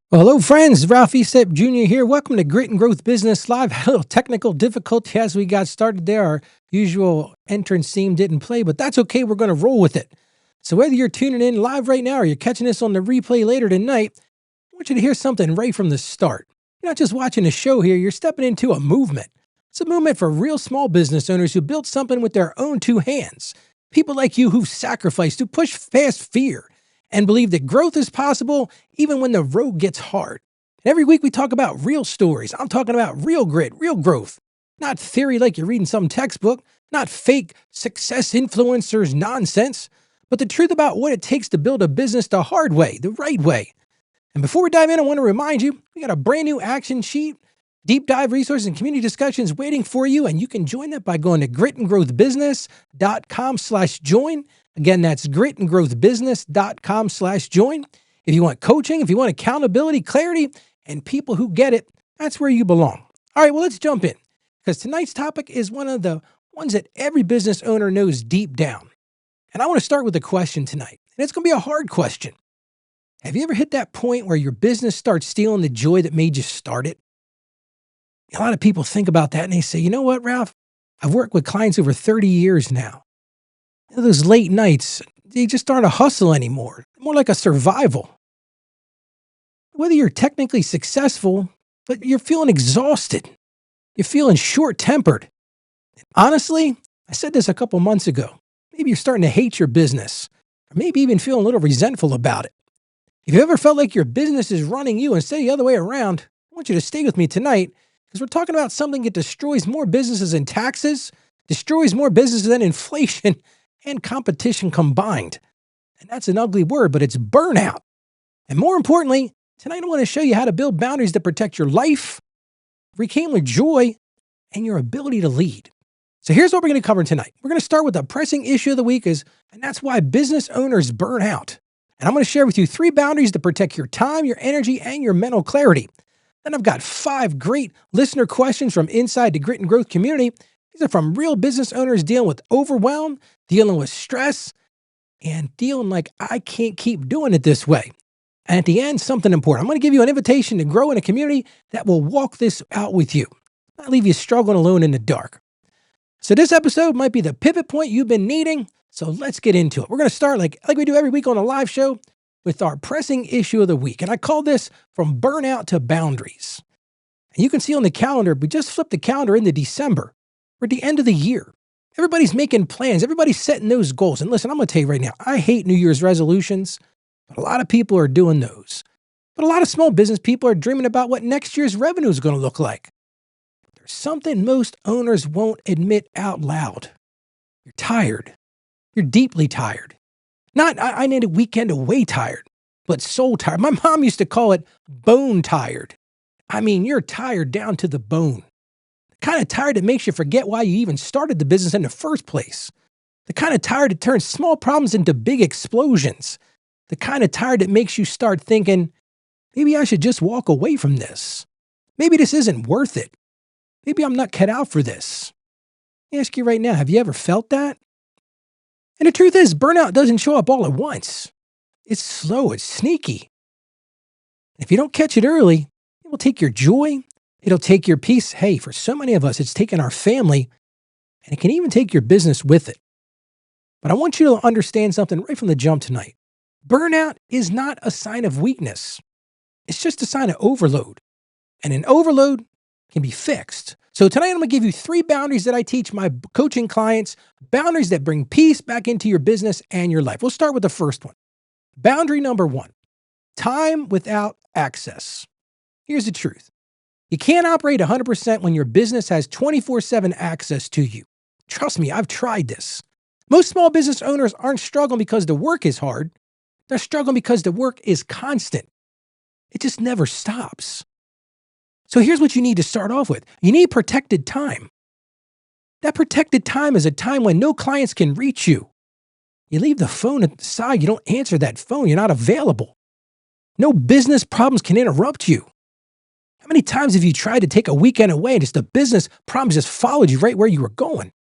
Well, hello, friends. Ralph Esep Jr. here. Welcome to Grit and Growth Business Live. A little technical difficulty as we got started there. Our usual entrance theme didn't play, but that's okay. We're going to roll with it. So, whether you're tuning in live right now or you're catching this on the replay later tonight, I want you to hear something right from the start. You're not just watching a show here, you're stepping into a movement. It's a movement for real small business owners who built something with their own two hands. People like you who've sacrificed, who push past fear, and believe that growth is possible even when the road gets hard. And every week we talk about real stories. I'm talking about real grit, real growth. Not theory like you're reading some textbook, not fake success influencers nonsense, but the truth about what it takes to build a business the hard way, the right way. And before we dive in, I want to remind you, we got a brand new action sheet, deep dive resources and community discussions waiting for you. And you can join that by going to gritandgrowthbusiness.com/join. Again, that's gritandgrowthbusiness.com/join. If you want coaching, if you want accountability, clarity, and people who get it, that's where you belong. All right, well, let's jump in because tonight's topic is one of the ones that every business owner knows deep down. And I want to start with a question tonight. And it's going to be a hard question. Have you ever hit that point where your business starts stealing the joy that made you start it? A lot of people think about that and they say, you know what, Ralph? I've worked with clients over 30 years now. Those late nights, they just aren't a hustle anymore, more like a survival. Whether you're technically successful, but you're feeling exhausted, you're feeling short-tempered. Honestly, I said this a couple months ago. Maybe you're starting to hate your business, or maybe even feeling a little resentful about it. If you ever felt like your business is running you instead of the other way around, I want you to stay with me tonight because we're talking about something that destroys more businesses than taxes, destroys more businesses than inflation, and competition combined. And that's an ugly word, but it's burnout. And more importantly, tonight I want to show you how to build boundaries that protect your life, reclaim your joy, and your ability to lead. So here's what we're going to cover tonight. We're going to start with the pressing issue of the week, and that's why business owners burn out. And I'm going to share with you 3 boundaries to protect your time, your energy, and your mental clarity. Then I've got 5 great listener questions from inside the Grit and Growth community. These are from real business owners dealing with overwhelm, dealing with stress, and dealing like I can't keep doing it this way. And at the end, something important. I'm going to give you an invitation to grow in a community that will walk this out with you, not leave you struggling alone in the dark. So this episode might be the pivot point you've been needing. So let's get into it. We're going to start like we do every week on a live show with our pressing issue of the week. And I call this From Burnout to Boundaries. And you can see on the calendar, we just flipped the calendar into December. We're at the end of the year. Everybody's making plans. Everybody's setting those goals. And listen, I'm going to tell you right now, I hate New Year's resolutions, but a lot of people are doing those. But a lot of small business people are dreaming about what next year's revenue is going to look like. There's something most owners won't admit out loud. You're tired. You're deeply tired. Not, I need a weekend away tired, but soul tired. My mom used to call it bone tired. I mean, you're tired down to the bone. The kind of tired that makes you forget why you even started the business in the first place. The kind of tired that turns small problems into big explosions. The kind of tired that makes you start thinking, maybe I should just walk away from this. Maybe this isn't worth it. Maybe I'm not cut out for this. Let me ask you right now, have you ever felt that? And the truth is, burnout doesn't show up all at once. It's slow, it's sneaky. If you don't catch it early, it will take your joy, it'll take your peace. Hey, for so many of us, it's taken our family, and it can even take your business with it. But I want you to understand something right from the jump tonight. Burnout is not a sign of weakness. It's just a sign of overload. And an overload can be fixed. So tonight I'm going to give you 3 boundaries that I teach my coaching clients, boundaries that bring peace back into your business and your life. We'll start with the first one. Boundary number 1, time without access. Here's the truth. You can't operate 100% when your business has 24/7 access to you. Trust me, I've tried this. Most small business owners aren't struggling because the work is hard. They're struggling because the work is constant. It just never stops. So here's what you need to start off with. You need protected time. That protected time is a time when no clients can reach you. You leave the phone at the side. You don't answer that phone. You're not available. No business problems can interrupt you. How many times have you tried to take a weekend away and just the business problems just followed you right where you were going?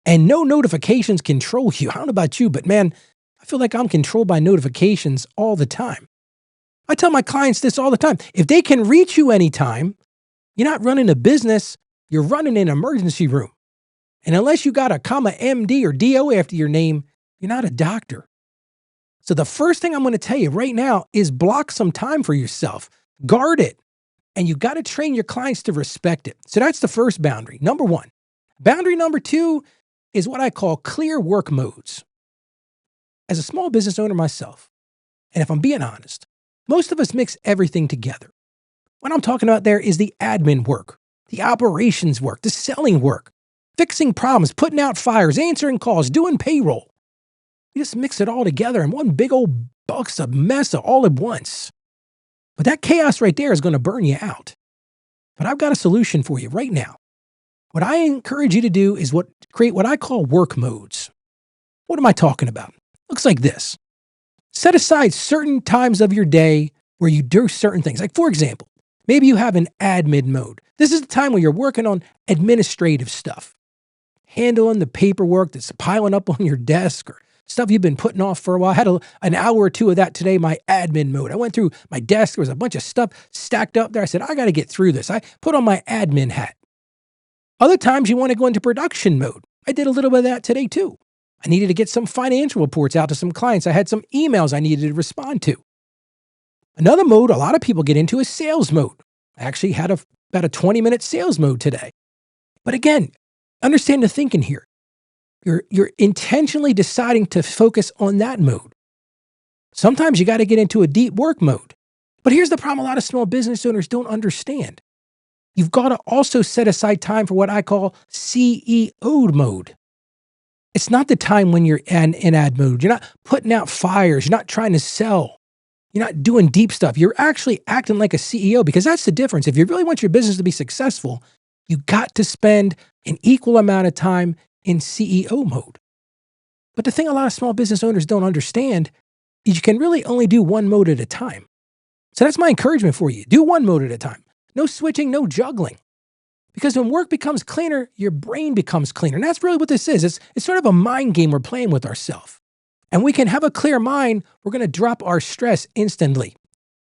And no notifications control you. I don't know about you, but man, I feel like I'm controlled by notifications all the time. I tell my clients this all the time. If they can reach you anytime, you're not running a business, you're running an emergency room. And unless you got a comma MD or DO after your name, you're not a doctor. So the first thing I'm going to tell you right now is block some time for yourself. Guard it. And you got to train your clients to respect it. So that's the first boundary, number one. Boundary number two is what I call clear work modes. As a small business owner myself, and if I'm being honest, most of us mix everything together. What I'm talking about there is the admin work, the operations work, the selling work, fixing problems, putting out fires, answering calls, doing payroll. You just mix it all together in one big old box of mess all at once. But that chaos right there is going to burn you out. But I've got a solution for you right now. What I encourage you to do is create what I call work modes. What am I talking about? Looks like this. Set aside certain times of your day where you do certain things. Like, for example, maybe you have an admin mode. This is the time where you're working on administrative stuff, handling the paperwork that's piling up on your desk or stuff you've been putting off for a while. I had an hour or two of that today, my admin mode. I went through my desk. There was a bunch of stuff stacked up there. I said, I got to get through this. I put on my admin hat. Other times you want to go into production mode. I did a little bit of that today too. I needed to get some financial reports out to some clients. I had some emails I needed to respond to. Another mode a lot of people get into is sales mode. I actually had about a 20-minute sales mode today. But again, understand the thinking here. You're intentionally deciding to focus on that mode. Sometimes you got to get into a deep work mode. But here's the problem a lot of small business owners don't understand. You've got to also set aside time for what I call CEO mode. It's not the time when you're in ad mode. You're not putting out fires. You're not trying to sell. You're not doing deep stuff. You're actually acting like a CEO, because that's the difference. If you really want your business to be successful, you got to spend an equal amount of time in CEO mode. But the thing a lot of small business owners don't understand is you can really only do one mode at a time. So that's my encouragement for you. Do one mode at a time. No switching, no juggling. Because when work becomes cleaner, your brain becomes cleaner. And that's really what this is. It's sort of a mind game we're playing with ourselves. And we can have a clear mind, we're going to drop our stress instantly.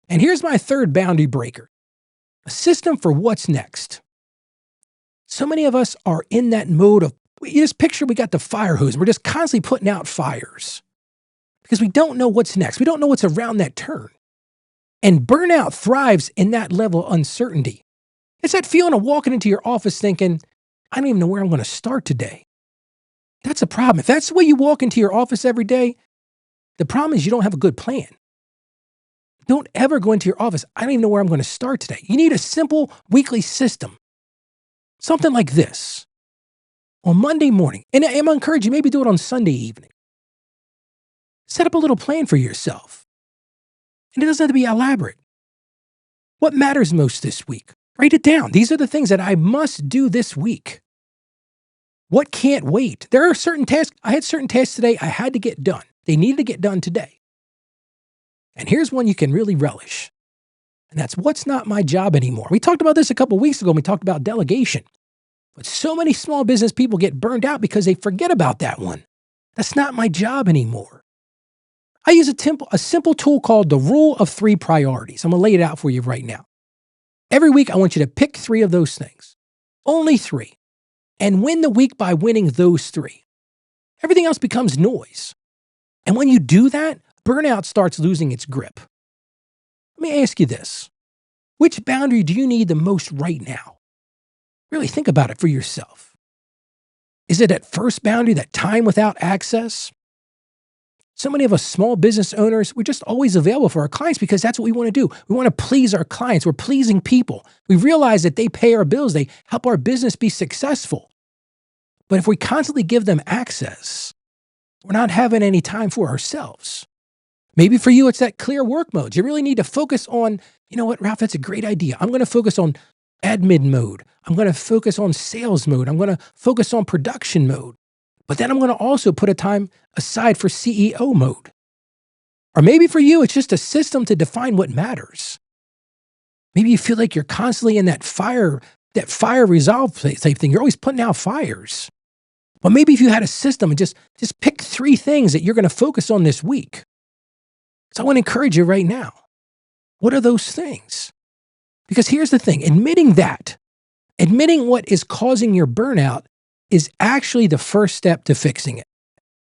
And here's my third boundary breaker. A system for what's next. So many of us are in that mode of, you just picture we got the fire hose and we're just constantly putting out fires because we don't know what's next. We don't know what's around that turn. And burnout thrives in that level of uncertainty. It's that feeling of walking into your office thinking, I don't even know where I'm going to start today. That's a problem. If that's the way you walk into your office every day, the problem is you don't have a good plan. Don't ever go into your office, I don't even know where I'm going to start today. You need a simple weekly system. Something like this. On Monday morning, and I'm encouraging you, maybe do it on Sunday evening. Set up a little plan for yourself. And it doesn't have to be elaborate. What matters most this week? Write it down. These are the things that I must do this week. What can't wait? There are certain tasks. I had certain tasks today I had to get done. They needed to get done today. And here's one you can really relish. And that's what's not my job anymore. We talked about this a couple of weeks ago when we talked about delegation. But so many small business people get burned out because they forget about that one. That's not my job anymore. I use a simple tool called the Rule of 3 Priorities. I'm going to lay it out for you right now. Every week, I want you to pick 3 of those things. Only 3. And win the week by winning those 3. Everything else becomes noise. And when you do that, burnout starts losing its grip. Let me ask you this. Which boundary do you need the most right now? Really think about it for yourself. Is it that first boundary, that time without access? So many of us small business owners, we're just always available for our clients because that's what we want to do. We want to please our clients. We're pleasing people. We realize that they pay our bills. They help our business be successful. But if we constantly give them access, we're not having any time for ourselves. Maybe for you, it's that clear work mode. You really need to focus on, you know what, Ralph, that's a great idea. I'm going to focus on admin mode. I'm going to focus on sales mode. I'm going to focus on production mode. But then I'm going to also put a time aside for CEO mode. Or maybe for you, it's just a system to define what matters. Maybe you feel like you're constantly in that fire resolve type thing. You're always putting out fires. But maybe if you had a system and just pick 3 things that you're going to focus on this week. So I want to encourage you right now. What are those things? Because here's the thing, admitting what is causing your burnout is actually the first step to fixing it.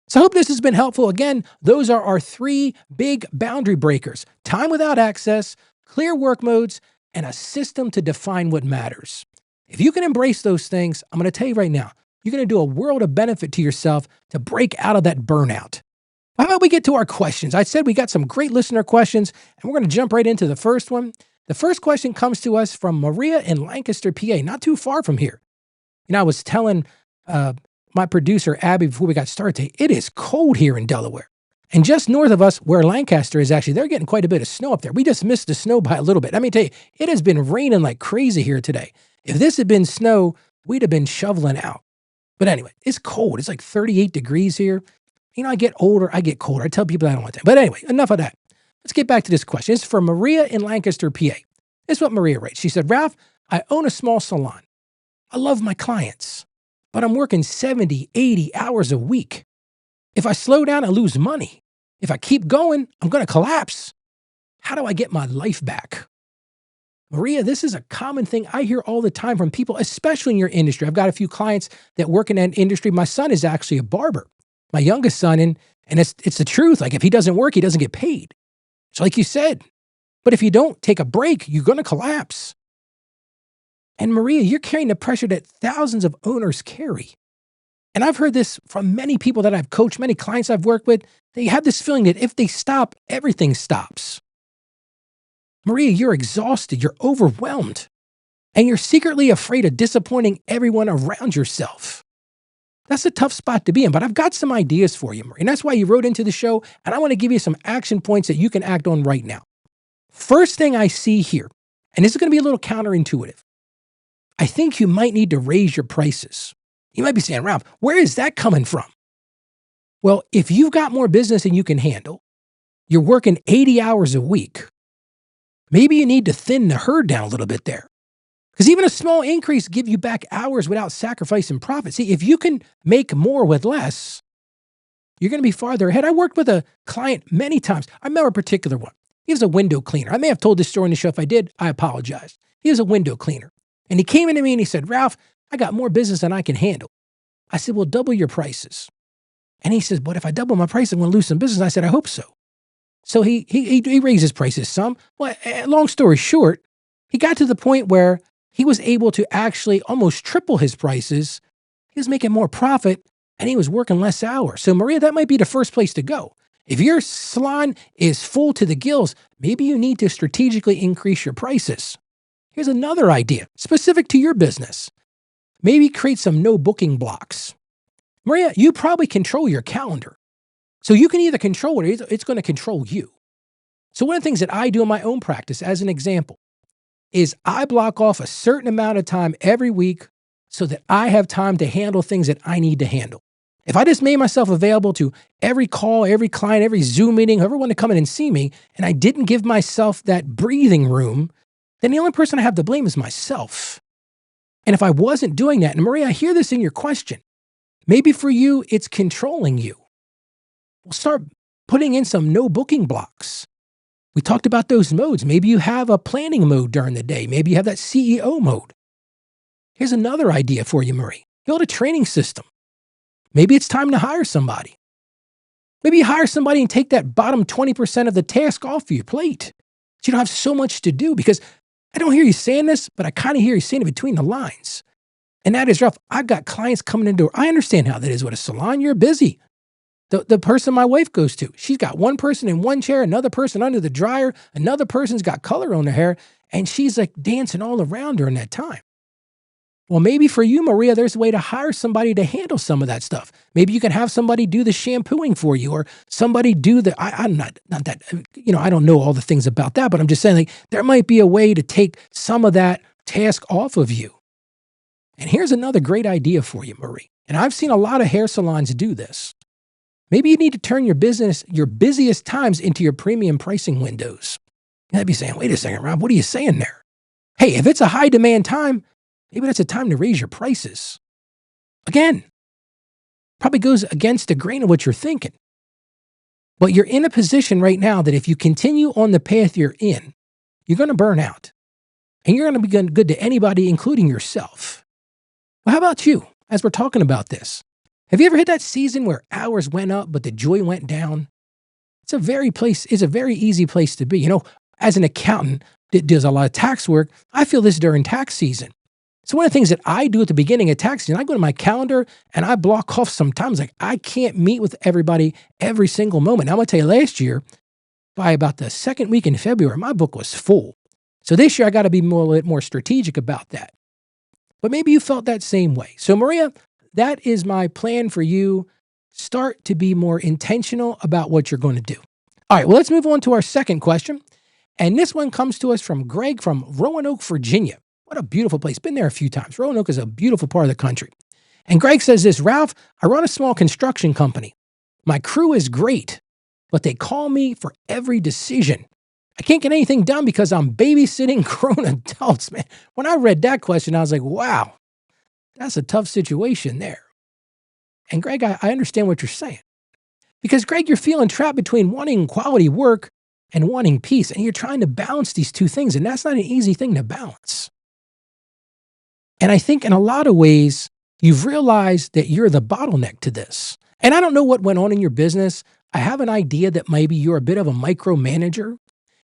So I hope this has been helpful. Again, those are our 3 big boundary breakers: time without access, clear work modes, and a system to define what matters. If you can embrace those things, I'm going to tell you right now, you're going to do a world of benefit to yourself to break out of that burnout. How about we get to our questions? I said we got some great listener questions, and we're going to jump right into the first one. The first question comes to us from Maria in Lancaster, PA, not too far from here. I was telling my producer, Abby, before we got started today, it is cold here in Delaware. And just north of us, where Lancaster is actually, they're getting quite a bit of snow up there. We just missed the snow by a little bit. Let me tell you, it has been raining like crazy here today. If this had been snow, we'd have been shoveling out. But anyway, it's cold. It's like 38 degrees here. I get older, I get colder. I tell people that I don't want that. But anyway, enough of that. Let's get back to this question. It's from Maria in Lancaster, PA. This is what Maria writes. She said, Ralph, I own a small salon. I love my clients, but I'm working 70, 80 hours a week. If I slow down, I lose money. If I keep going, I'm going to collapse. How do I get my life back? Maria, this is a common thing I hear all the time from people, especially in your industry. I've got a few clients that work in that industry. My son is actually a barber, my youngest son, and it's the truth. Like if he doesn't work, he doesn't get paid. So like you said, but if you don't take a break, you're going to collapse. And Maria, you're carrying the pressure that thousands of owners carry. And I've heard this from many people that I've coached, many clients I've worked with. They have this feeling that if they stop, everything stops. Maria, you're exhausted, you're overwhelmed, and you're secretly afraid of disappointing everyone around yourself. That's a tough spot to be in, but I've got some ideas for you, Maria. And that's why you wrote into the show, and I want to give you some action points that you can act on right now. First thing I see here, and this is going to be a little counterintuitive, I think you might need to raise your prices. You might be saying, Ralph, where is that coming from? Well, if you've got more business than you can handle, you're working 80 hours a week, maybe you need to thin the herd down a little bit there. Because even a small increase gives you back hours without sacrificing profit. See, if you can make more with less, you're going to be farther ahead. I worked with a client many times. I remember a particular one. He was a window cleaner. I may have told this story in the show. If I did, I apologize. He was a window cleaner. And he came into me and he said, Ralph, I got more business than I can handle. I said, well, double your prices. And he says, but if I double my price, I'm going to lose some business. I said, I hope so. So he raised his prices some. Well, long story short, he got to the point where he was able to actually almost triple his prices. He was making more profit and he was working less hours. So Maria, that might be the first place to go. If your salon is full to the gills, maybe you need to strategically increase your prices. Here's another idea specific to your business. Maybe create some no booking blocks. Maria, you probably control your calendar. So you can either control it or it's going to control you. So one of the things that I do in my own practice, as an example, is I block off a certain amount of time every week so that I have time to handle things that I need to handle. If I just made myself available to every call, every client, every Zoom meeting, whoever wanted to come in and see me, and I didn't give myself that breathing room, then the only person I have to blame is myself. And if I wasn't doing that, and Maria, I hear this in your question, maybe for you, it's controlling you. Well, start putting in some no booking blocks. We talked about those modes. Maybe you have a planning mode during the day. Maybe you have that CEO mode. Here's another idea for you, Marie. Build a training system. Maybe it's time to hire somebody. Maybe you hire somebody and take that bottom 20% of the task off your plate. So you don't have so much to do, because I don't hear you saying this, but I kind of hear you saying it between the lines. And that is, Ralph, I've got clients coming in the door. I understand how that is with a salon. You're busy. The person my wife goes to, she's got one person in one chair, another person under the dryer, another person's got color on their hair, and she's like dancing all around during that time. Well, maybe for you, Maria, there's a way to hire somebody to handle some of that stuff. Maybe you can have somebody do the shampooing for you, or somebody do the, I'm not that, I don't know all the things about that, but I'm just saying, like, there might be a way to take some of that task off of you. And here's another great idea for you, Marie. And I've seen a lot of hair salons do this. Maybe you need to turn your busiest times into your premium pricing windows. You might be saying, wait a second, Rob, what are you saying there? Hey, if it's a high demand time, maybe that's a time to raise your prices. Again, probably goes against the grain of what you're thinking. But you're in a position right now that if you continue on the path you're in, you're going to burn out. And you're going to be good to anybody, including yourself. Well, how about you, as we're talking about this? Have you ever hit that season where hours went up, but the joy went down? It's a very easy place to be. As an accountant that does a lot of tax work, I feel this during tax season. So one of the things that I do at the beginning of tax season, I go to my calendar and I block off sometimes. Like, I can't meet with everybody every single moment. Now, I'm going to tell you, last year, by about the second week in February, my book was full. So this year, I got to be a little bit more strategic about that. But maybe you felt that same way. So Maria, that is my plan for you. Start to be more intentional about what you're going to do. All right, well, let's move on to our second question. And this one comes to us from Greg from Roanoke, Virginia. What a beautiful place. Been there a few times. Roanoke is a beautiful part of the country. And Greg says this, Ralph, I run a small construction company. My crew is great, but they call me for every decision. I can't get anything done because I'm babysitting grown adults, man. When I read that question, I was like, wow, that's a tough situation there. And Greg, I understand what you're saying. Because Greg, you're feeling trapped between wanting quality work and wanting peace. And you're trying to balance these two things. And that's not an easy thing to balance. And I think in a lot of ways, you've realized that you're the bottleneck to this. And I don't know what went on in your business. I have an idea that maybe you're a bit of a micromanager.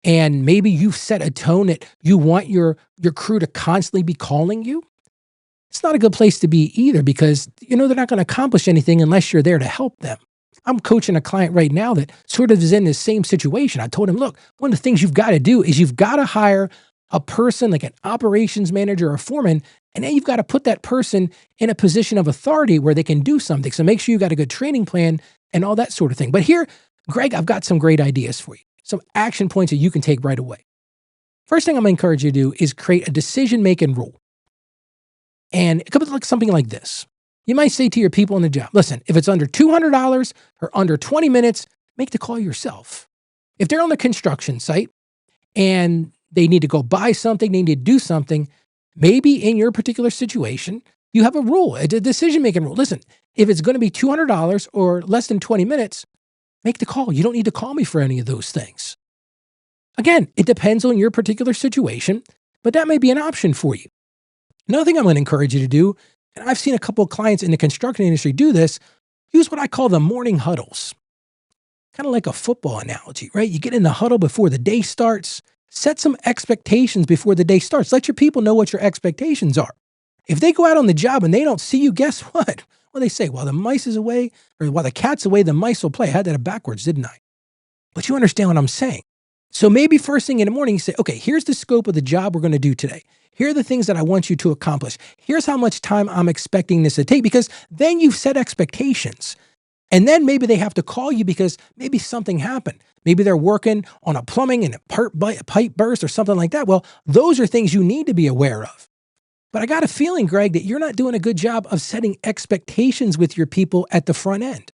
And maybe you've set a tone that you want your crew to constantly be calling you. It's not a good place to be either, because they're not going to accomplish anything unless you're there to help them. I'm coaching a client right now that sort of is in the same situation. I told him, look, one of the things you've got to do is you've got to hire a person like an operations manager or a foreman, and then you've got to put that person in a position of authority where they can do something. So make sure you got a good training plan and all that sort of thing. But here, Greg, I've got some great ideas for you. Some action points that you can take right away. First thing I'm going to encourage you to do is create a decision-making rule. And it could look something like this. You might say to your people on the job, listen, if it's under $200 or under 20 minutes, make the call yourself. If they're on the construction site and they need to go buy something, they need to do something, maybe in your particular situation, you have a rule, a decision-making rule. Listen, if it's going to be $200 or less than 20 minutes, make the call. You don't need to call me for any of those things. Again, it depends on your particular situation, but that may be an option for you. Another thing I'm going to encourage you to do, and I've seen a couple of clients in the construction industry do this, use what I call the morning huddles. Kind of like a football analogy, right? You get in the huddle before the day starts, set some expectations before the day starts. Let your people know what your expectations are. If they go out on the job and they don't see you, guess what? Well, they say, while the mice is away, or while the cat's away, the mice will play. I had that backwards, didn't I? But you understand what I'm saying. So maybe first thing in the morning, you say, okay, here's the scope of the job we're going to do today. Here are the things that I want you to accomplish. Here's how much time I'm expecting this to take, because then you've set expectations. And then maybe they have to call you because maybe something happened. Maybe they're working on a plumbing and a pipe burst or something like that. Well, those are things you need to be aware of. But I got a feeling, Greg, that you're not doing a good job of setting expectations with your people at the front end.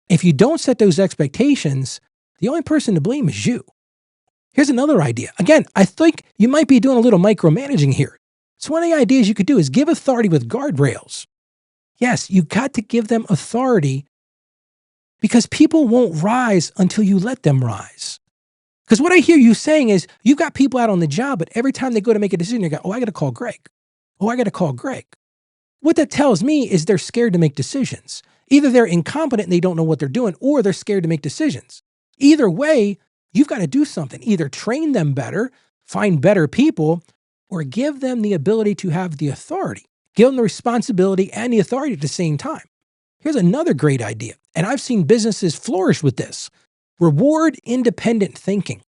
If you don't set those expectations, the only person to blame is you. Here's another idea. Again, I think you might be doing a little micromanaging here. So one of the ideas you could do is give authority with guardrails. Yes, you got to give them authority because people won't rise until you let them rise. Because what I hear you saying is you've got people out on the job, but every time they go to make a decision, they go, oh, I got to call Greg. Oh, I got to call Greg. What that tells me is they're scared to make decisions. Either they're incompetent and they don't know what they're doing, or they're scared to make decisions. Either way, you've got to do something. Either train them better, find better people, or give them the ability to have the authority. Give them the responsibility and the authority at the same time. Here's another great idea, and I've seen businesses flourish with this. Reward independent thinking.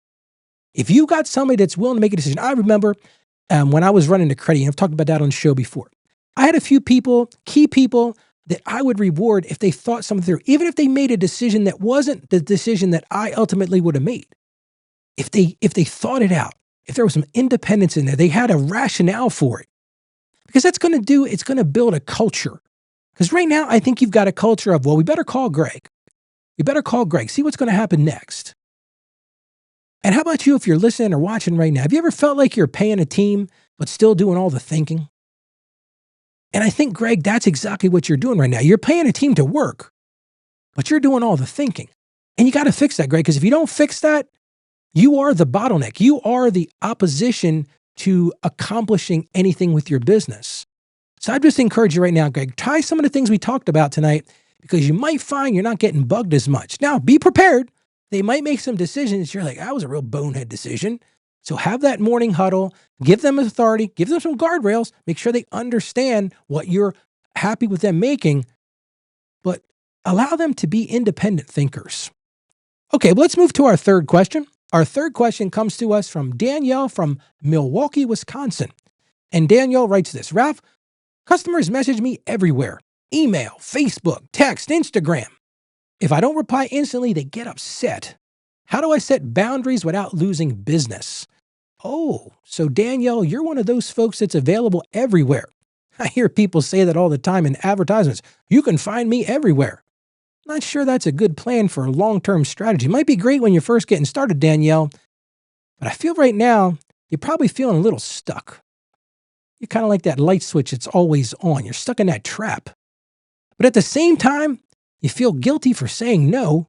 If you got somebody that's willing to make a decision, I remember when I was running the credit, and I've talked about that on the show before. I had a few people, key people, that I would reward if they thought something through, even if they made a decision that wasn't the decision that I ultimately would have made. If they thought it out, if there was some independence in there, they had a rationale for it. Because it's going to build a culture. Because right now, I think you've got a culture of, well, we better call Greg. We better call Greg, see what's going to happen next. And how about you if you're listening or watching right now? Have you ever felt like you're paying a team, but still doing all the thinking? And I think, Greg, that's exactly what you're doing right now. You're paying a team to work, but you're doing all the thinking. And you got to fix that, Greg, because if you don't fix that, You are the bottleneck. You are the opposition to accomplishing anything with your business. So I just encourage you right now, Greg, try some of the things we talked about tonight because you might find you're not getting bugged as much. Now, be prepared. They might make some decisions. You're like, that was a real bonehead decision. So have that morning huddle, give them authority, give them some guardrails, make sure they understand what you're happy with them making, but allow them to be independent thinkers. Okay, well, let's move to our third question. Our third question comes to us from Danielle from Milwaukee, Wisconsin. And Danielle writes this: Ralph, customers message me everywhere: email, Facebook, text, Instagram. If I don't reply instantly, they get upset. How do I set boundaries without losing business? Oh, so Danielle, you're one of those folks that's available everywhere. I hear people say that all the time in advertisements. You can find me everywhere. Not sure that's a good plan for a long-term strategy. Might be great when you're first getting started, Danielle, but I feel right now you're probably feeling a little stuck. You're kind of like that light switch that's always on. You're stuck in that trap. But at the same time, you feel guilty for saying no,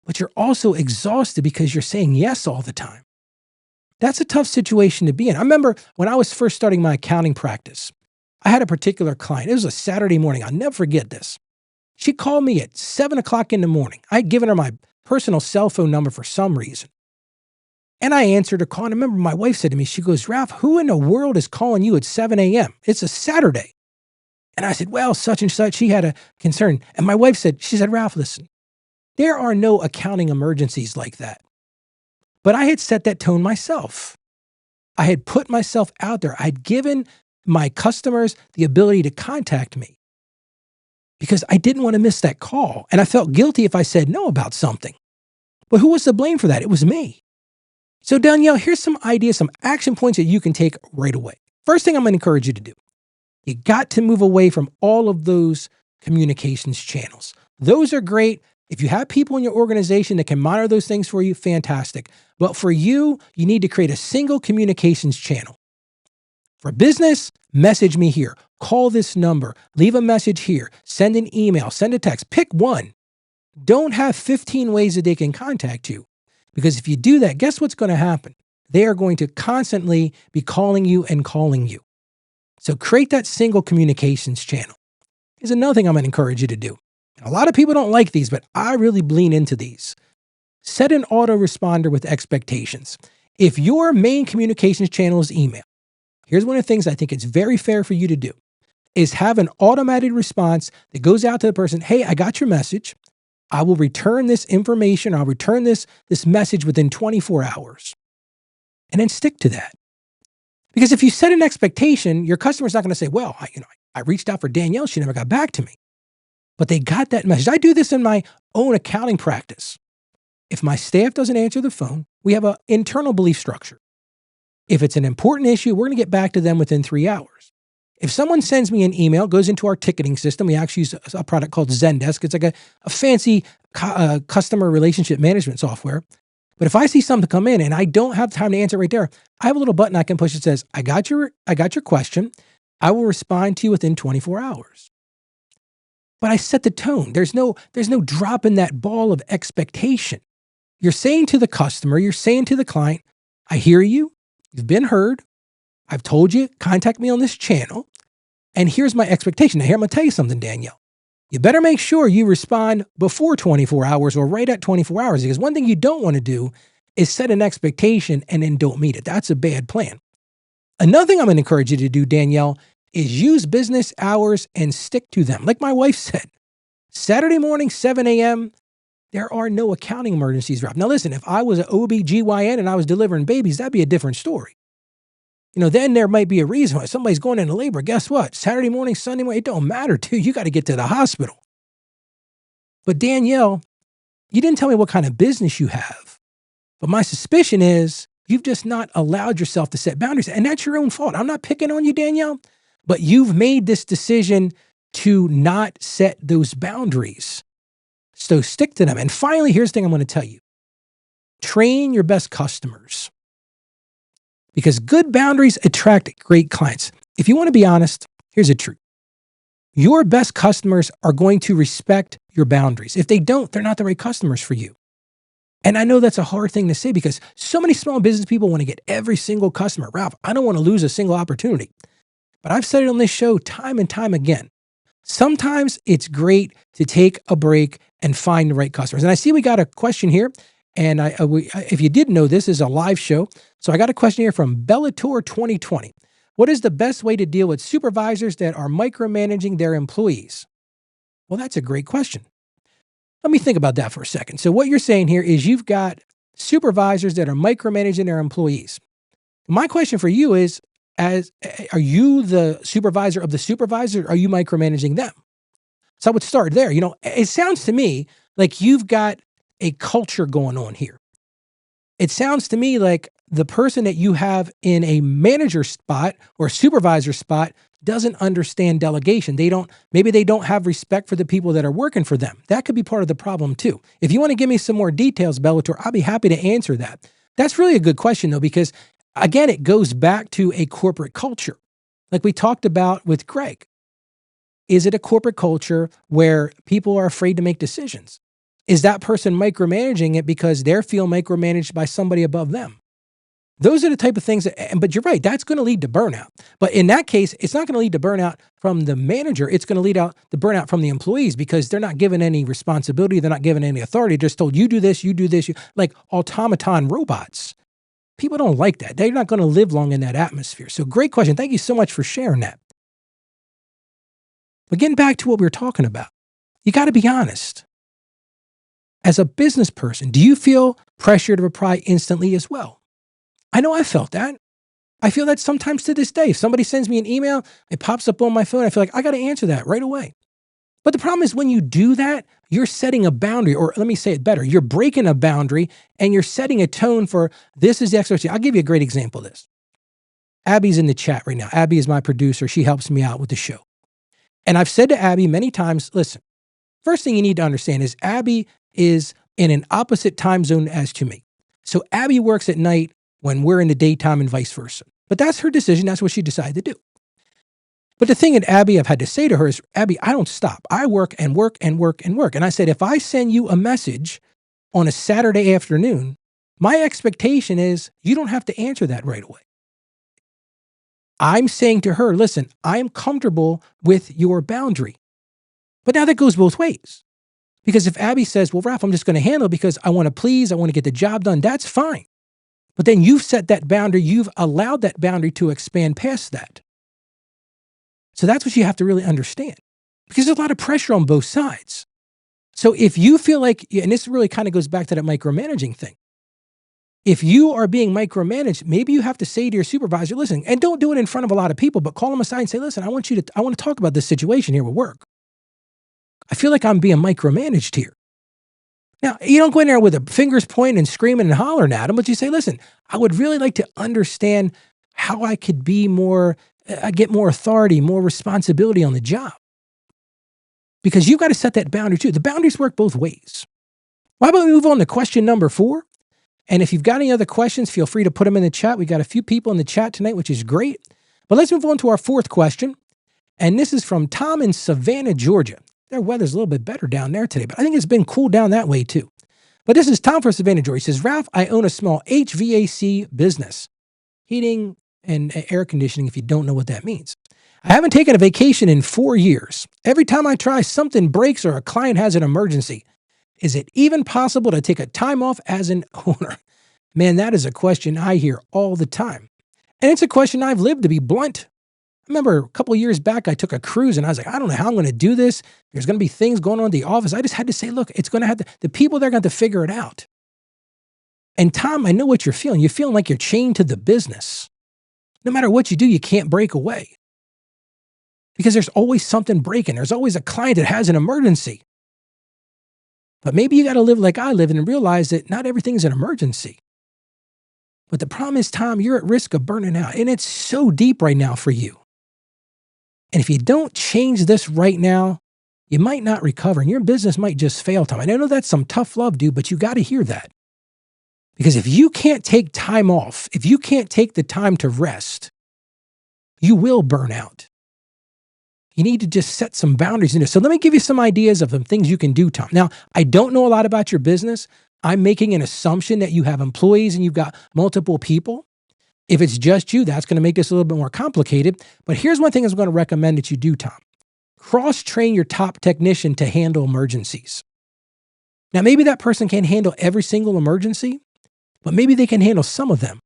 but you're also exhausted because you're saying yes all the time. That's a tough situation to be in. I remember when I was first starting my accounting practice, I had a particular client. It was a Saturday morning. I'll never forget this. She called me at 7 o'clock in the morning. I'd given her my personal cell phone number for some reason. And I answered her call. And I remember my wife said to me, she goes, Ralph, who in the world is calling you at 7 a.m.? It's a Saturday. And I said, well, such and such. She had a concern. And my wife said, she said, Ralph, listen, there are no accounting emergencies like that. But I had set that tone myself. I had put myself out there. I'd given my customers the ability to contact me because I didn't want to miss that call. And I felt guilty if I said no about something. But who was to blame for that? It was me. So Danielle, here's some ideas, some action points that you can take right away. First thing I'm going to encourage you to do, you got to move away from all of those communications channels. Those are great. If you have people in your organization that can monitor those things for you, fantastic. But for you, you need to create a single communications channel. For business, message me here. Call this number. Leave a message here. Send an email. Send a text. Pick one. Don't have 15 ways that they can contact you. Because if you do that, guess what's going to happen? They are going to constantly be calling you and calling you. So create that single communications channel. Here's another thing I'm going to encourage you to do. A lot of people don't like these, but I really lean into these. Set an autoresponder with expectations. If your main communications channel is email, here's one of the things I think it's very fair for you to do, is have an automated response that goes out to the person, hey, I got your message. I will return this information. I'll return this message within 24 hours. And then stick to that. Because if you set an expectation, your customer's not going to say, well, I reached out for Danielle. She never got back to me. But they got that message. I do this in my own accounting practice. If my staff doesn't answer the phone, we have an internal belief structure. If it's an important issue, we're going to get back to them within 3 hours. If someone sends me an email, goes into our ticketing system, we actually use a product called Zendesk. It's like a fancy customer relationship management software. But if I see something come in and I don't have time to answer right there, I have a little button I can push that says, I got your question. I will respond to you within 24 hours. But I set the tone. There's no drop in that ball of expectation. You're saying to the customer, you're saying to the client, I hear you. You've been heard. I've told you, contact me on this channel. And here's my expectation. Now, here, I'm going to tell you something, Danielle. You better make sure you respond before 24 hours or right at 24 hours, because one thing you don't want to do is set an expectation and then don't meet it. That's a bad plan. Another thing I'm going to encourage you to do, Danielle, is use business hours and stick to them. Like my wife said, Saturday morning, 7 a.m., there are no accounting emergencies, Rob. Now listen, if I was an OB-GYN and I was delivering babies, that'd be a different story. Then there might be a reason why somebody's going into labor. Guess what? Saturday morning, Sunday morning, it don't matter to you. You got to get to the hospital. But Danielle, you didn't tell me what kind of business you have. But my suspicion is you've just not allowed yourself to set boundaries. And that's your own fault. I'm not picking on you, Danielle, but you've made this decision to not set those boundaries. So stick to them. And finally, here's the thing I'm going to tell you. Train your best customers. Because good boundaries attract great clients. If you want to be honest, here's the truth. Your best customers are going to respect your boundaries. If they don't, they're not the right customers for you. And I know that's a hard thing to say because so many small business people want to get every single customer. Ralph, I don't want to lose a single opportunity. But I've said it on this show time and time again. Sometimes it's great to take a break and find the right customers. And I see we got a question here. And if you didn't know, this is a live show. So I got a question here from Bellator 2020. What is the best way to deal with supervisors that are micromanaging their employees? Well, that's a great question. Let me think about that for a second. So what you're saying here is you've got supervisors that are micromanaging their employees. My question for you is, are you the supervisor of the supervisor? Or are you micromanaging them? So I would start there. It sounds to me like you've got a culture going on here. It sounds to me like the person that you have in a manager spot or supervisor spot doesn't understand delegation. Maybe they don't have respect for the people that are working for them. That could be part of the problem too. If you want to give me some more details, Bellator, I'll be happy to answer that. That's really a good question though, because again, it goes back to a corporate culture. Like we talked about with Greg. Is it a corporate culture where people are afraid to make decisions? Is that person micromanaging it because they feel micromanaged by somebody above them? Those are the type of things but you're right, that's going to lead to burnout. But in that case, it's not going to lead to burnout from the manager. It's going to lead out the burnout from the employees because they're not given any responsibility. They're not given any authority. They're just told, you do this, like automaton robots. People don't like that. They're not going to live long in that atmosphere. So great question. Thank you so much for sharing that. But getting back to what we were talking about, you got to be honest. As a business person, do you feel pressure to reply instantly as well? I know I felt that. I feel that sometimes to this day. If somebody sends me an email, it pops up on my phone. I feel like I got to answer that right away. But the problem is when you do that, you're setting a boundary, or let me say it better. You're breaking a boundary and you're setting a tone for this is the expectation. I'll give you a great example of this. Abby's in the chat right now. Abby is my producer. She helps me out with the show. And I've said to Abby many times, listen, first thing you need to understand is Abby is in an opposite time zone as to me. So Abby works at night when we're in the daytime and vice versa. But that's her decision. That's what she decided to do. But the thing that Abby, I've had to say to her is, Abby, I don't stop. I work and work and work and work. And I said, if I send you a message on a Saturday afternoon, my expectation is you don't have to answer that right away. I'm saying to her, listen, I'm comfortable with your boundary. But now that goes both ways. Because if Abby says, well, Ralph, I'm just going to handle it because I want to please, I want to get the job done, that's fine. But then you've set that boundary, you've allowed that boundary to expand past that. So that's what you have to really understand. Because there's a lot of pressure on both sides. So if you feel like, and this really kind of goes back to that micromanaging thing. If you are being micromanaged, maybe you have to say to your supervisor, listen, and don't do it in front of a lot of people, but call them aside and say, listen, I want to talk about this situation here with work. I feel like I'm being micromanaged here. Now, you don't go in there with a fingers pointing and screaming and hollering at them, but you say, listen, I would really like to understand how I could be get more authority, more responsibility on the job. Because you've got to set that boundary too. The boundaries work both ways. Why don't we move on to question number 4? And if you've got any other questions, feel free to put them in the chat. We got a few people in the chat tonight, which is great. But let's move on to our 4th question. And this is from Tom in Savannah, Georgia. Their weather's a little bit better down there today, but I think it's been cool down that way too. But this is Tom from Savannah, Georgia. He says, Ralph, I own a small HVAC business, heating and air conditioning, if you don't know what that means. I haven't taken a vacation in 4 years. Every time I try, something breaks or a client has an emergency. Is it even possible to take a time off as an owner? Man, that is a question I hear all the time. And it's a question I've lived, to be blunt. I remember a couple of years back, I took a cruise and I was like, I don't know how I'm going to do this. There's going to be things going on in the office. I just had to say, look, it's going to have to, the people, they're going to have to figure it out. And Tom, I know what you're feeling. You're feeling like you're chained to the business. No matter what you do, you can't break away. Because there's always something breaking. There's always a client that has an emergency. But maybe you got to live like I live and realize that not everything's an emergency. But the problem is, Tom, you're at risk of burning out. And it's so deep right now for you. And if you don't change this right now, you might not recover and your business might just fail, Tom. And I know that's some tough love, dude, but you got to hear that. Because if you can't take time off, if you can't take the time to rest, you will burn out. You need to just set some boundaries in there. So let me give you some ideas of some things you can do, Tom. Now, I don't know a lot about your business. I'm making an assumption that you have employees and you've got multiple people. If it's just you, that's going to make this a little bit more complicated. But here's one thing I'm going to recommend that you do, Tom. Cross-train your top technician to handle emergencies. Now, maybe that person can't handle every single emergency, but maybe they can handle some of them.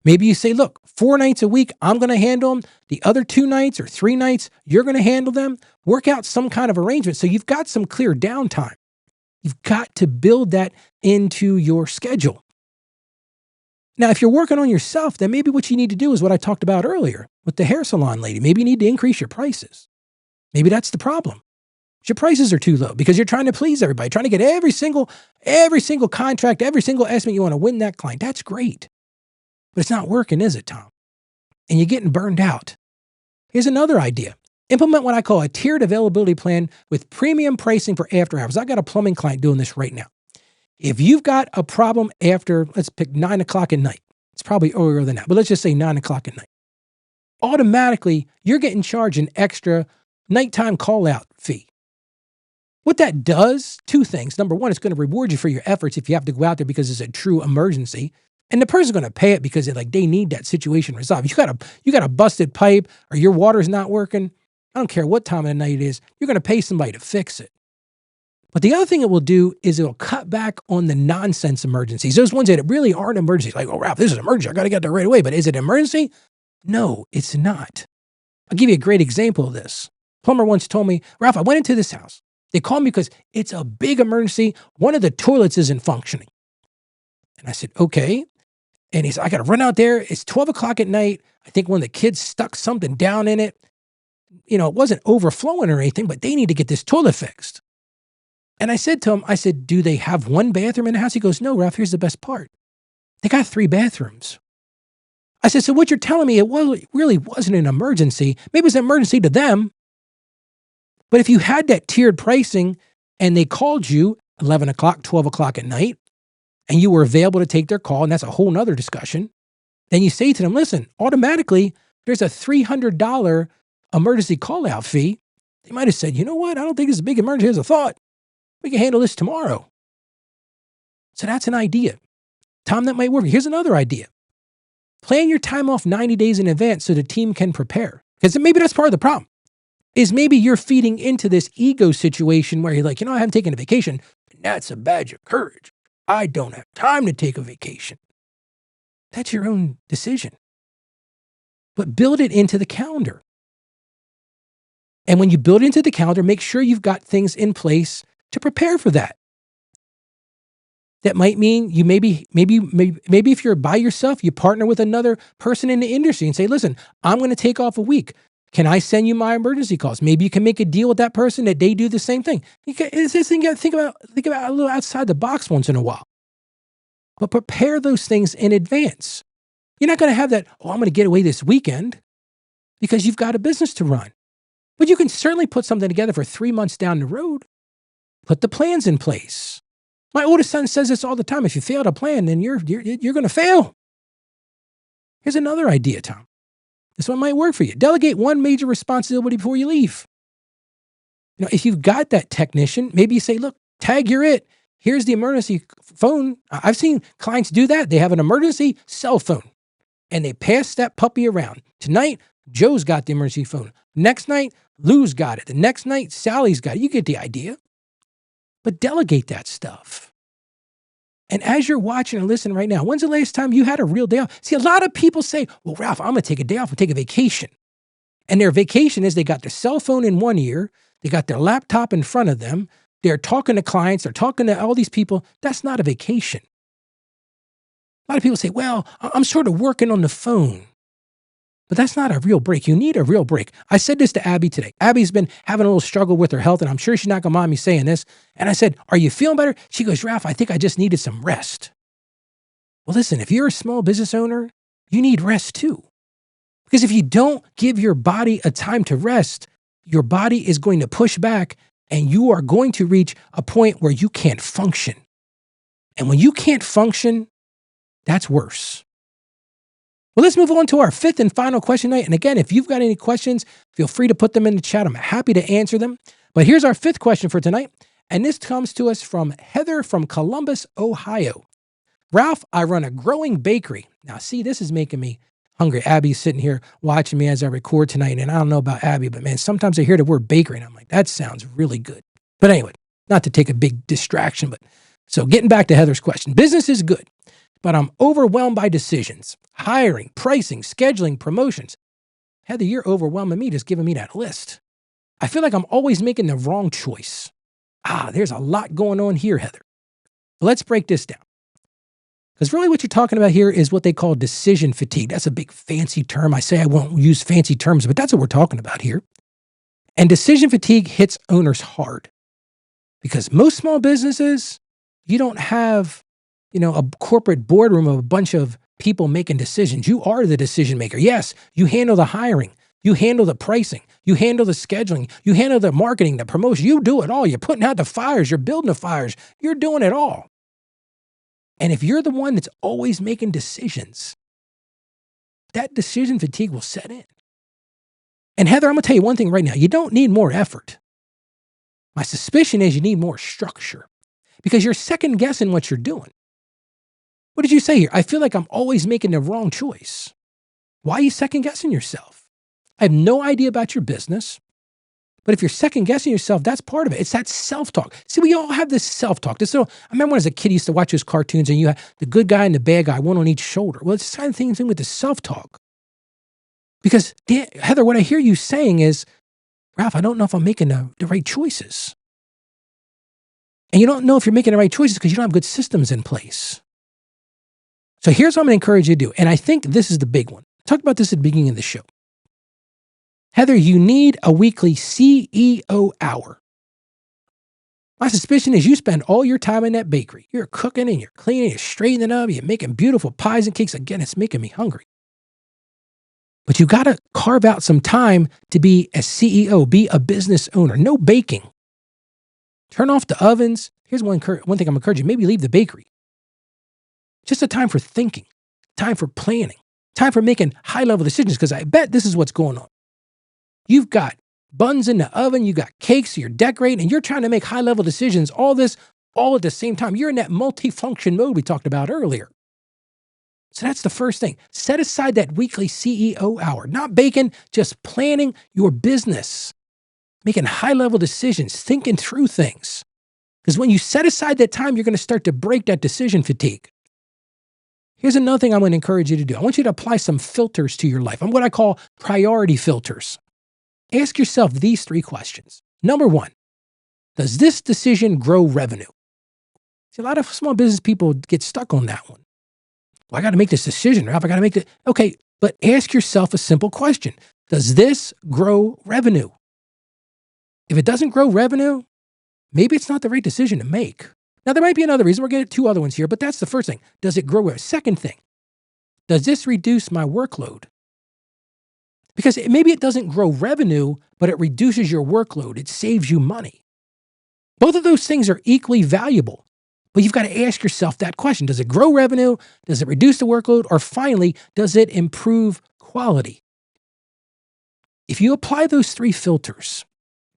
Maybe you say, look, 4 nights a week, I'm going to handle them. The other 2 nights or 3 nights, you're going to handle them. Work out some kind of arrangement so you've got some clear downtime. You've got to build that into your schedule. Now, if you're working on yourself, then maybe what you need to do is what I talked about earlier with the hair salon lady. Maybe you need to increase your prices. Maybe that's the problem. Your prices are too low because you're trying to please everybody, trying to get every single contract, every single estimate. You want to win that client. That's great. But it's not working, is it, Tom? And you're getting burned out. Here's another idea. Implement what I call a tiered availability plan with premium pricing for after hours. I got a plumbing client doing this right now. If you've got a problem after, let's pick 9 o'clock at night. It's probably earlier than that, but let's just say 9 o'clock at night. Automatically, you're getting charged an extra nighttime call-out fee. What that does, 2 things. Number one, it's going to reward you for your efforts if you have to go out there because it's a true emergency. And the person's going to pay it because they need that situation resolved. You got a busted pipe or your water's not working. I don't care what time of the night it is. You're going to pay somebody to fix it. But the other thing it will do is it'll cut back on the nonsense emergencies. Those ones that really aren't emergencies. Like, oh, Ralph, this is an emergency. I got to get there right away. But is it an emergency? No, it's not. I'll give you a great example of this. Plumber once told me, Ralph, I went into this house. They called me because it's a big emergency. One of the toilets isn't functioning. And I said, okay. And he said, I got to run out there. It's 12 o'clock at night. I think one of the kids stuck something down in it. It wasn't overflowing or anything, but they need to get this toilet fixed. And I said to him, do they have 1 bathroom in the house? He goes, no, Ralph, here's the best part. They got 3 bathrooms. I said, so what you're telling me, it really wasn't an emergency. Maybe it was an emergency to them. But if you had that tiered pricing and they called you 11 o'clock, 12 o'clock at night, and you were available to take their call, and that's a whole nother discussion, then you say to them, listen, automatically, there's a $300 emergency call-out fee. They might have said, you know what? I don't think it's a big emergency as a thought. We can handle this tomorrow. So that's an idea. Tom, that might work. Here's another idea. Plan your time off 90 days in advance so the team can prepare. Because maybe that's part of the problem. Is maybe you're feeding into this ego situation where you're like, I haven't taken a vacation. And that's a badge of courage. I don't have time to take a vacation. That's your own decision. But build it into the calendar. And when you build it into the calendar, make sure you've got things in place to prepare for that. That might mean you maybe if you're by yourself, you partner with another person in the industry and say, listen, I'm going to take off a week. Can I send you my emergency calls? Maybe you can make a deal with that person that they do the same thing. You got to think about a little outside the box once in a while. But prepare those things in advance. You're not going to have that, I'm going to get away this weekend because you've got a business to run. But you can certainly put something together for 3 months down the road. Put the plans in place. My oldest son says this all the time. If you fail to plan, then you're going to fail. Here's another idea, Tom. This one might work for you. Delegate 1 major responsibility before you leave. If you've got that technician, maybe you say, look, Tag, you're it. Here's the emergency phone. I've seen clients do that. They have an emergency cell phone and they pass that puppy around. Tonight, Joe's got the emergency phone. Next night, Lou's got it. The next night, Sally's got it. You get the idea. But delegate that stuff. And as you're watching and listening right now, when's the last time you had a real day off? See, a lot of people say, well, Ralph, I'm going to take a day off and take a vacation. And their vacation is they got their cell phone in one ear, they got their laptop in front of them, they're talking to clients, they're talking to all these people. That's not a vacation. A lot of people say, well, I'm sort of working on the phone. But that's not a real break. You need a real break. I said this to Abby today. Abby's been having a little struggle with her health, and I'm sure she's not going to mind me saying this. And I said, are you feeling better? She goes, Ralph, I think I just needed some rest. Well, listen, if you're a small business owner, you need rest too. Because if you don't give your body a time to rest, your body is going to push back and you are going to reach a point where you can't function. And when you can't function, that's worse. Well, let's move on to our 5th and final question tonight. And again, if you've got any questions, feel free to put them in the chat. I'm happy to answer them. But here's our 5th question for tonight. And this comes to us from Heather from Columbus, Ohio. Ralph, I run a growing bakery. Now, see, this is making me hungry. Abby's sitting here watching me as I record tonight. And I don't know about Abby, but man, sometimes I hear the word bakery and I'm like, that sounds really good. But anyway, not to take a big distraction, but so getting back to Heather's question, business is good, but I'm overwhelmed by decisions, hiring, pricing, scheduling, promotions. Heather, you're overwhelming me just giving me that list. I feel like I'm always making the wrong choice. There's a lot going on here, Heather. Let's break this down. Because really what you're talking about here is what they call decision fatigue. That's a big fancy term. I say I won't use fancy terms, but that's what we're talking about here. And decision fatigue hits owners hard because most small businesses, you don't have, a corporate boardroom of a bunch of people making decisions. You are the decision maker. Yes, you handle the hiring. You handle the pricing. You handle the scheduling. You handle the marketing, the promotion. You do it all. You're putting out the fires. You're building the fires. You're doing it all. And if you're the one that's always making decisions, that decision fatigue will set in. And Heather, I'm going to tell you one thing right now. You don't need more effort. My suspicion is you need more structure because you're second guessing what you're doing. What did you say here? I feel like I'm always making the wrong choice. Why are you second guessing yourself? I have no idea about your business, but if you're second guessing yourself, that's part of it. It's that self-talk. See, we all have this self-talk. I remember when as a kid, I used to watch those cartoons and you had the good guy and the bad guy, one on each shoulder. Well, it's the same thing with the self-talk. Because Heather, what I hear you saying is, Ralph, I don't know if I'm making the right choices. And you don't know if you're making the right choices because you don't have good systems in place. So here's what I'm going to encourage you to do. And I think this is the big one. I talked about this at the beginning of the show. Heather, you need a weekly CEO hour. My suspicion is you spend all your time in that bakery. You're cooking and you're cleaning, you're straightening up, you're making beautiful pies and cakes. Again, it's making me hungry. But you got to carve out some time to be a CEO, be a business owner. No baking. Turn off the ovens. Here's one thing I'm encouraging. Maybe leave the bakery. Just a time for thinking, time for planning, time for making high-level decisions because I bet this is what's going on. You've got buns in the oven, you got cakes, you're decorating, and you're trying to make high-level decisions, all this, all at the same time. You're in that multifunction mode we talked about earlier. So that's the first thing. Set aside that weekly CEO hour, not baking, just planning your business, making high-level decisions, thinking through things. Because when you set aside that time, you're going to start to break that decision fatigue. Here's another thing I'm going to encourage you to do. I want you to apply some filters to your life. I'm what I call priority filters. Ask yourself these 3 questions. Number 1, does this decision grow revenue? See, a lot of small business people get stuck on that one. Well, I got to make this decision, Ralph. I got to make it. Okay, but ask yourself a simple question. Does this grow revenue? If it doesn't grow revenue, maybe it's not the right decision to make. Now, there might be another reason. We're going to get 2 other ones here, but that's the first thing. Does it grow revenue? Second thing, does this reduce my workload? Because maybe it doesn't grow revenue, but it reduces your workload. It saves you money. Both of those things are equally valuable, but you've got to ask yourself that question. Does it grow revenue? Does it reduce the workload? Or finally, does it improve quality? If you apply those 3 filters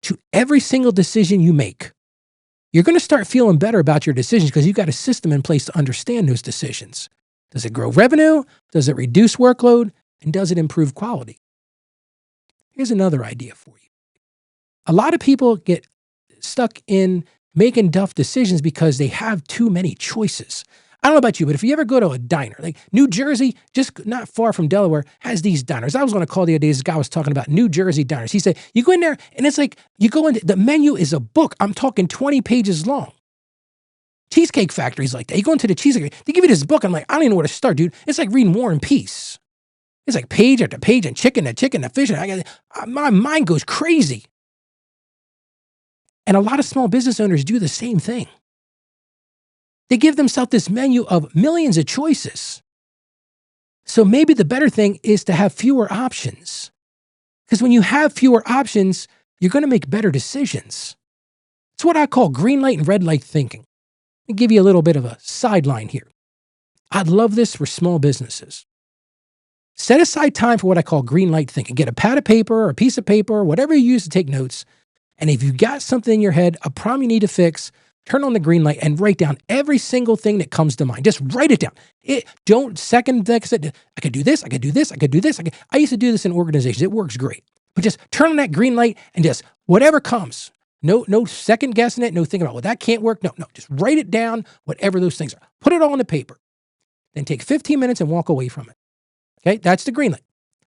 to every single decision you make, you're going to start feeling better about your decisions because you've got a system in place to understand those decisions. Does it grow revenue? Does it reduce workload? And does it improve quality? Here's another idea for you. A lot of people get stuck in making tough decisions because they have too many choices. I don't know about you, but if you ever go to a diner, like New Jersey, just not far from Delaware, has these diners. I was going to call the other day, this guy was talking about New Jersey diners. He said, you go in there and it's like, you go in, the menu is a book. I'm talking 20 pages long. Cheesecake Factory's like that. You go into the cheesecake, they give you this book. I'm like, I don't even know where to start, dude. It's like reading War and Peace. It's like page after page and chicken, the fish. And my mind goes crazy. And a lot of small business owners do the same thing. They give themselves this menu of millions of choices. So maybe the better thing is to have fewer options. Because when you have fewer options, you're going to make better decisions. It's what I call green light and red light thinking. Let me give you a little bit of a sideline here. I'd love this for small businesses. Set aside time for what I call green light thinking. Get a pad of paper or a piece of paper, whatever you use to take notes, And if you got something in your head, a problem you need to fix, turn on the green light and write down every single thing that comes to mind. Just write it down. Don't second guess it. I could do this. I could do this. I could do this. I used to do this in organizations. It works great. But just turn on that green light and just whatever comes. No second guessing it. No thinking about, well, that can't work. No. Just write it down, whatever those things are. Put it all on the paper. Then take 15 minutes and walk away from it. Okay, that's the green light.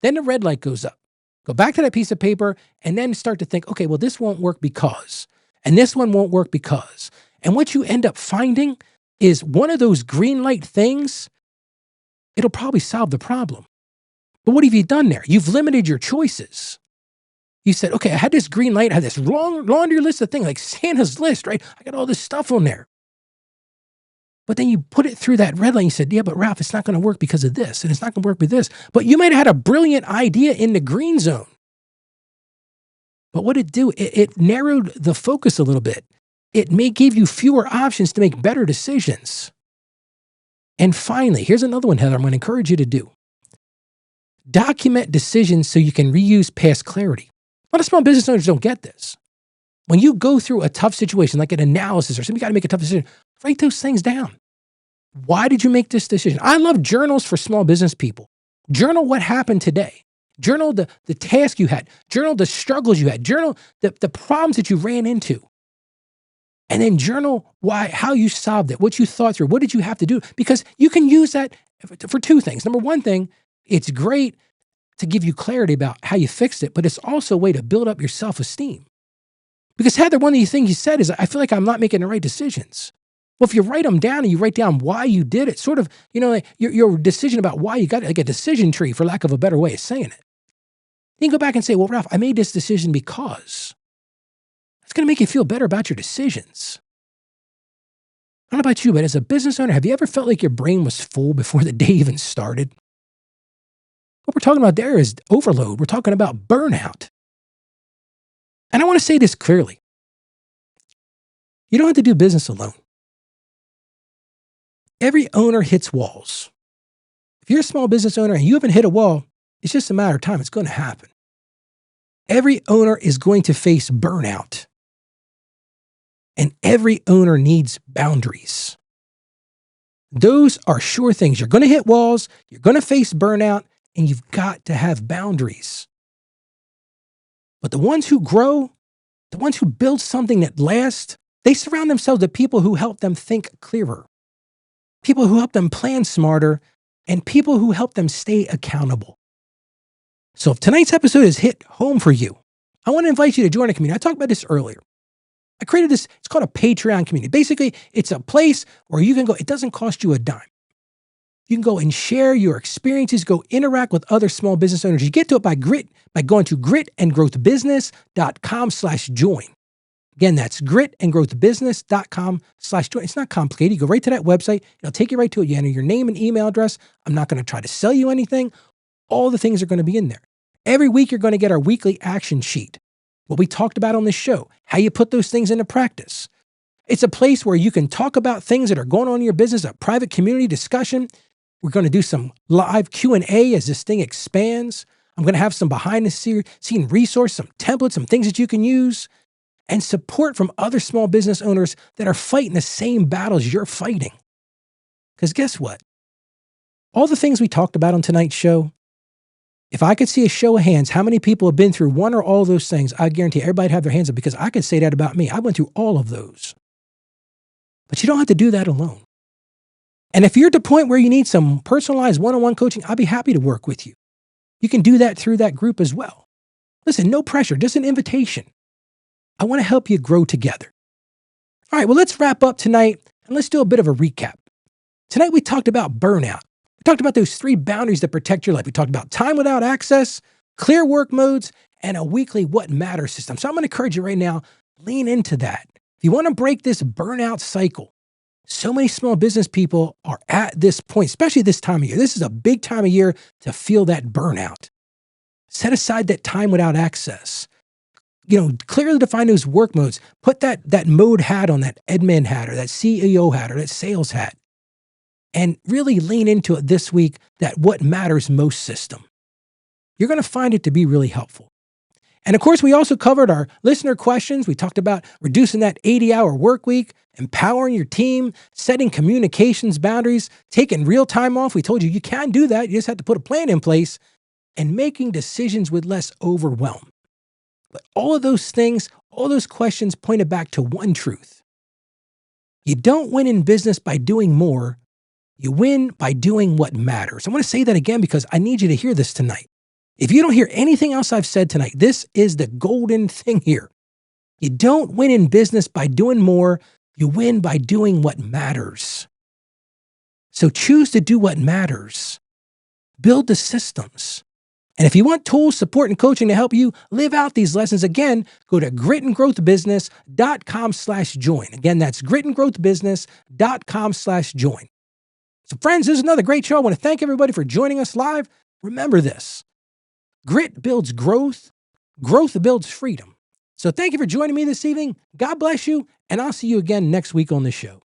Then the red light goes up. Go back to that piece of paper and then start to think, okay, well, this won't work because, and this one won't work because. And what you end up finding is one of those green light things, it'll probably solve the problem. But what have you done there? You've limited your choices. You said, okay, I had this green light, I had this long laundry list of things, like Santa's list, right? I got all this stuff on there. But then you put it through that red light and you said, yeah, but Ralph, it's not going to work because of this, and it's not going to work with this. But you might have had a brilliant idea in the green zone. But what did it do? It narrowed the focus a little bit. It may give you fewer options to make better decisions. And finally, here's another one, Heather, I'm going to encourage you to do. Document decisions so you can reuse past clarity. A lot of small business owners don't get this. When you go through a tough situation, like an analysis or something, you got to make a tough decision, write those things down. Why did you make this decision? I love journals for small business people. Journal what happened today. Journal the task you had. Journal the struggles you had. Journal the problems that you ran into. And then journal how you solved it, what you thought through, what did you have to do? Because you can use that for two things. Number one thing, it's great to give you clarity about how you fixed it, but it's also a way to build up your self-esteem. Because Heather, one of the things you said is, I feel like I'm not making the right decisions. Well, if you write them down and you write down why you did it, sort of, like your decision about why you got it, like a decision tree, for lack of a better way of saying it. You can go back and say, well, Ralph, I made this decision because. It's going to make you feel better about your decisions. I don't know about you, but as a business owner, have you ever felt like your brain was full before the day even started? What we're talking about there is overload. We're talking about burnout. And I want to say this clearly. You don't have to do business alone. Every owner hits walls. If you're a small business owner and you haven't hit a wall, it's just a matter of time. It's going to happen. Every owner is going to face burnout. And every owner needs boundaries. Those are sure things. You're going to hit walls, you're going to face burnout, and you've got to have boundaries. But the ones who grow, the ones who build something that lasts, they surround themselves with people who help them think clearer, people who help them plan smarter, and people who help them stay accountable. So if tonight's episode has hit home for you, I want to invite you to join a community. I talked about this earlier. I created this, it's called a Patreon community. Basically, it's a place where you can go, it doesn't cost you a dime. You can go and share your experiences, go interact with other small business owners. You get to it by going to gritandgrowthbusiness.com/join. Again, that's gritandgrowthbusiness.com/join. It's not complicated. You go right to that website. It'll take you right to it. You enter your name and email address. I'm not going to try to sell you anything. All the things are going to be in there. Every week, you're going to get our weekly action sheet. What we talked about on this show, how you put those things into practice. It's a place where you can talk about things that are going on in your business, a private community discussion. We're going to do some live Q&A as this thing expands. I'm going to have some behind the scene resources, some templates, some things that you can use, and support from other small business owners that are fighting the same battles you're fighting. Because guess what? All the things we talked about on tonight's show, if I could see a show of hands, how many people have been through one or all of those things, I guarantee everybody'd have their hands up, because I could say that about me. I went through all of those. But you don't have to do that alone. And if you're at the point where you need some personalized one-on-one coaching, I'll be happy to work with you. You can do that through that group as well. Listen, no pressure, just an invitation. I want to help you grow together. All right, well, let's wrap up tonight and let's do a bit of a recap. Tonight, we talked about burnout. We talked about those 3 boundaries that protect your life. We talked about time without access, clear work modes, and a weekly what matters system. So I'm going to encourage you right now, lean into that. If you want to break this burnout cycle, so many small business people are at this point, especially this time of year. This is a big time of year to feel that burnout. Set aside that time without access. Clearly define those work modes. Put that mode hat on, that admin hat or that CEO hat or that sales hat. And really lean into it this week, that what matters most system. You're going to find it to be really helpful. And of course, we also covered our listener questions. We talked about reducing that 80-hour work week, empowering your team, setting communications boundaries, taking real time off. We told you can do that. You just have to put a plan in place, and making decisions with less overwhelm. But all of those things, all those questions pointed back to one truth. You don't win in business by doing more. You win by doing what matters. I want to say that again because I need you to hear this tonight. If you don't hear anything else I've said tonight, this is the golden thing here. You don't win in business by doing more. You win by doing what matters. So choose to do what matters. Build the systems. And if you want tools, support, and coaching to help you live out these lessons, again, go to gritandgrowthbusiness.com/join. Again, that's gritandgrowthbusiness.com/join. So friends, this is another great show. I want to thank everybody for joining us live. Remember this. Grit builds growth. Growth builds freedom. So thank you for joining me this evening. God bless you, and I'll see you again next week on the show.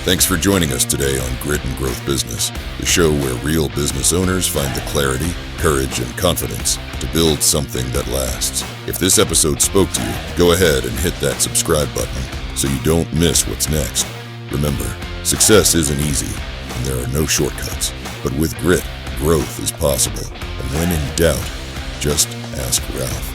Thanks for joining us today on Grit and Growth Business, the show where real business owners find the clarity, courage, and confidence to build something that lasts. If this episode spoke to you, go ahead and hit that subscribe button so you don't miss what's next. Remember, success isn't easy, and there are no shortcuts. But with grit, growth is possible. And when in doubt, just ask Ralph.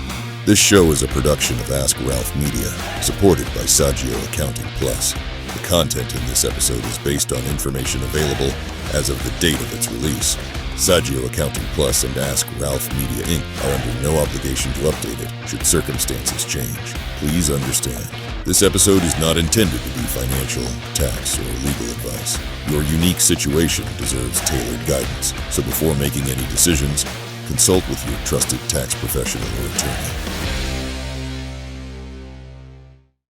This show is a production of Ask Ralph Media, supported by Saggio Accounting Plus. The content in this episode is based on information available as of the date of its release. Saggio Accounting Plus and Ask Ralph Media Inc. are under no obligation to update it should circumstances change. Please understand, this episode is not intended to be financial, tax, or legal advice. Your unique situation deserves tailored guidance, so before making any decisions, consult with your trusted tax professional or attorney.